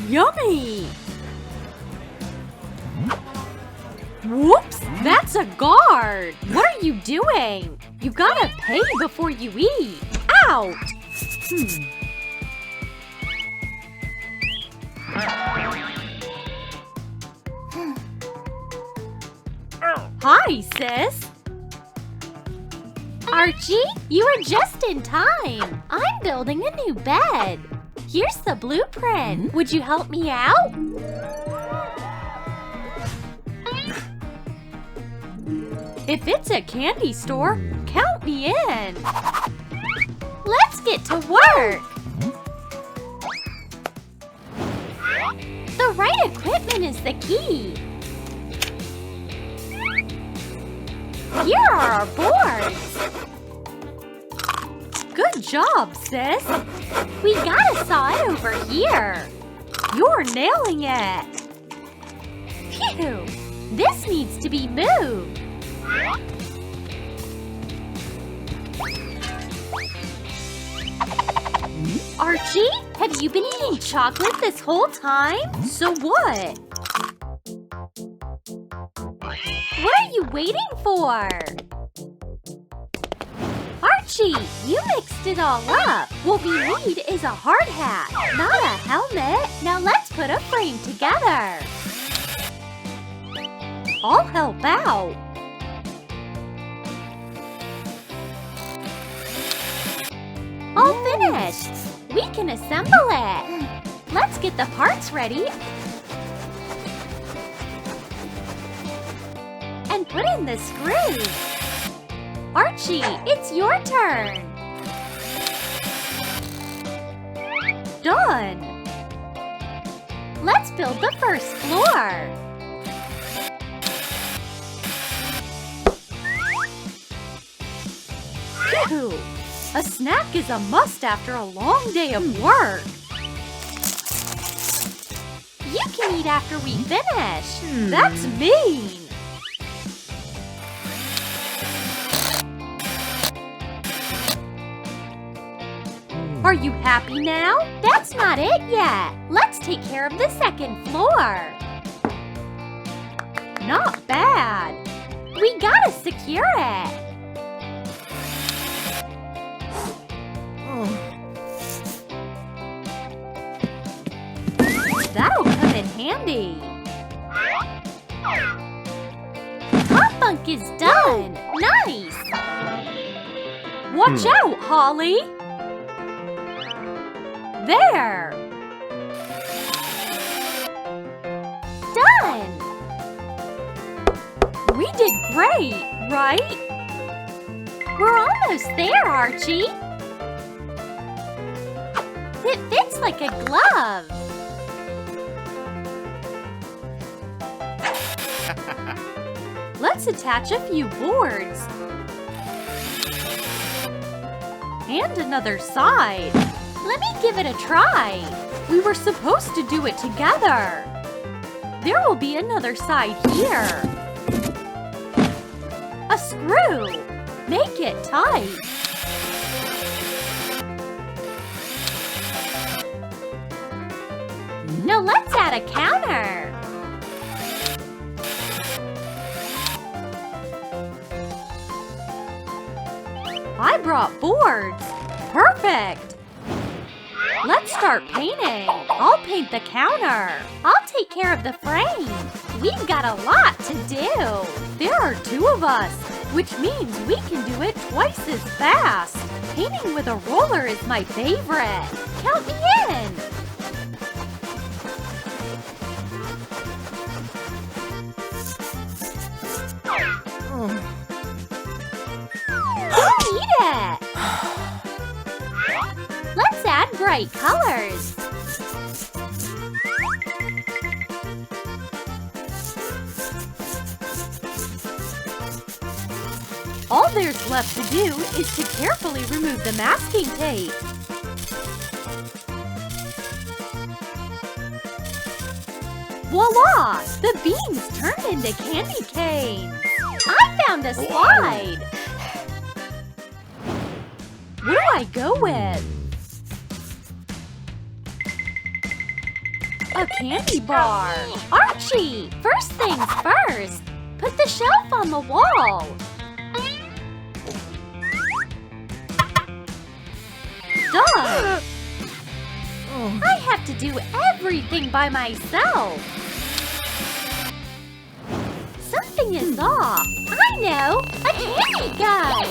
Yummy! Whoops! That's a guard! What are you doing? You gotta pay before you eat! Out! Hi, sis! Archie, you are just in time! I'm building a new bed! Here's the blueprint! Would you help me out? If it's a candy store, count me in! Let's get to work! The right equipment is the key! Here are our boards! Good job, sis! We gotta saw it over here! You're nailing it! Phew! This needs to be moved! Archie, have you been eating chocolate this whole time? So what? What are you waiting for? Archie, you mixed it all up. What we need is a hard hat, not a helmet. Now let's put a frame together. I'll help out. All finished. We can assemble it. Let's get the parts ready and put in the screws. Archie, it's your turn. Done. Let's build the first floor. Phew. A snack is a must after a long day of work. You can eat after we finish. That's mean. Are you happy now? That's not it yet. Let's take care of the second floor. Not bad. We gotta secure it. That'll come in handy. Top bunk is done. Nice. Watch out, Holly. There. Done. We did great, right? We're almost there, Archie. It fits like a glove. Let's attach a few boards. And another side. Let me give it a try. We were supposed to do it together. There will be another side here. A screw. Make it tight. Now let's add a counter. I brought boards. Perfect. Let's start painting. I'll paint the counter. I'll take care of the frame. We've got a lot to do. There are two of us, which means we can do it twice as fast. Painting with a roller is my favorite. Count me in. Let's add bright colors. All there's left to do is to carefully remove the masking tape. Voila! The beans turned into candy canes. I found a slide. What do I go with? A candy bar. Archie, first things first. Put the shelf on the wall. Done. I have to do everything by myself. Something is off. I know, a candy gun.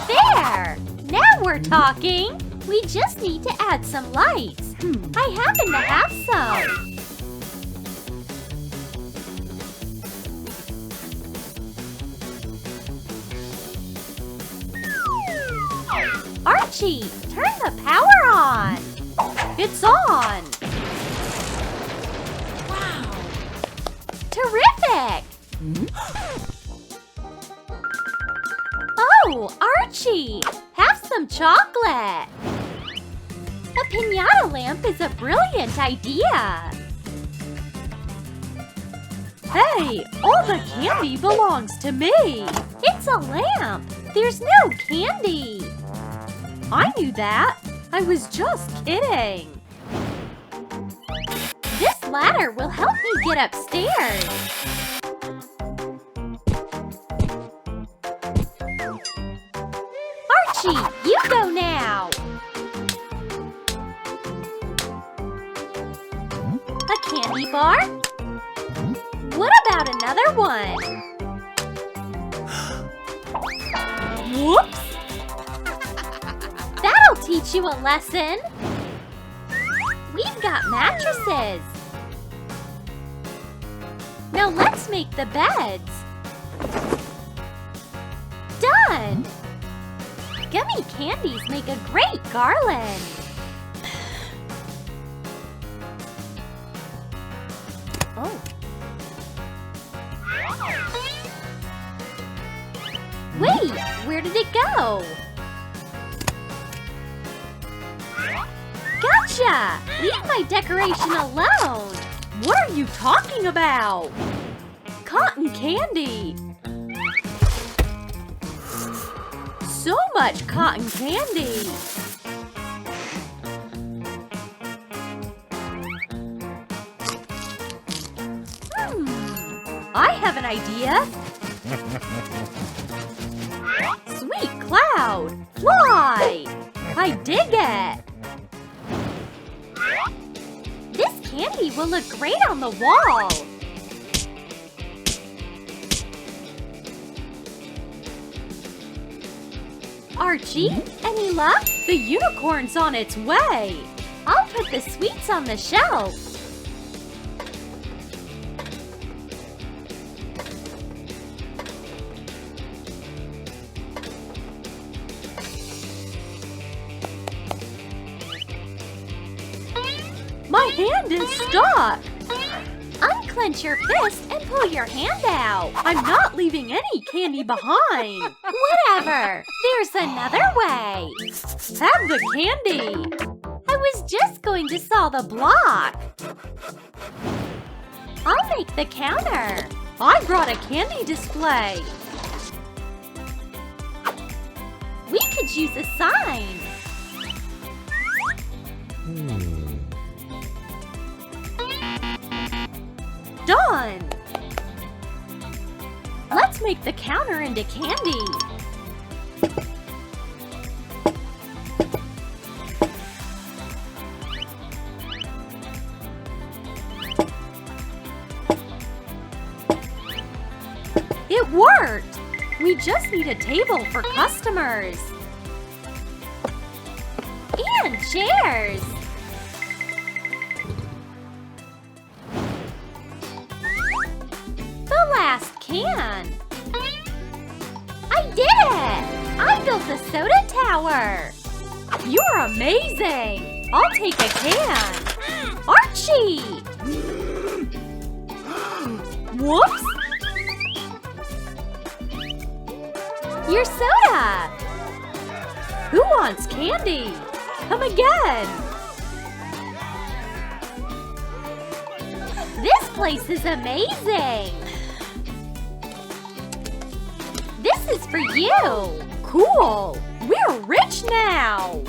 There! Now we're talking. We just need to add some lights. I happen to have some. Archie, turn the power on. It's on. Wow. Terrific. Oh, Archie, have some chocolate. A piñata lamp is a brilliant idea. Hey, all the candy belongs to me. It's a lamp. There's no candy. I knew that. I was just kidding. This ladder will help me get upstairs. Archie, you go now. A candy bar? What about another one? Whoops! That'll teach you a lesson. We've got mattresses. Now let's make the beds. Done! Gummy candies make a great garland. Oh. Wait, where did it go? Gotcha! Leave my decoration alone! What are you talking about? Cotton candy! So much cotton candy! I have an idea! Sweet cloud! Fly! I dig it! This candy will look great on the wall! Archie, any luck? The unicorn's on its way! I'll put the sweets on the shelf! My hand is stuck! Unclench your fist and pull your hand out! I'm not leaving any candy behind! Whatever! There's another way! Have the candy! I was just going to saw the block! I'll make the counter! I brought a candy display! We could use a sign! Done! Let's make the counter into candy! It worked! We just need a table for customers! And chairs! The last can! I did it! I built the soda tower! You're amazing! I'll take a can! Archie! Whoops! Your soda! Who wants candy? Come again! This place is amazing! This is for you. Cool. We're rich now.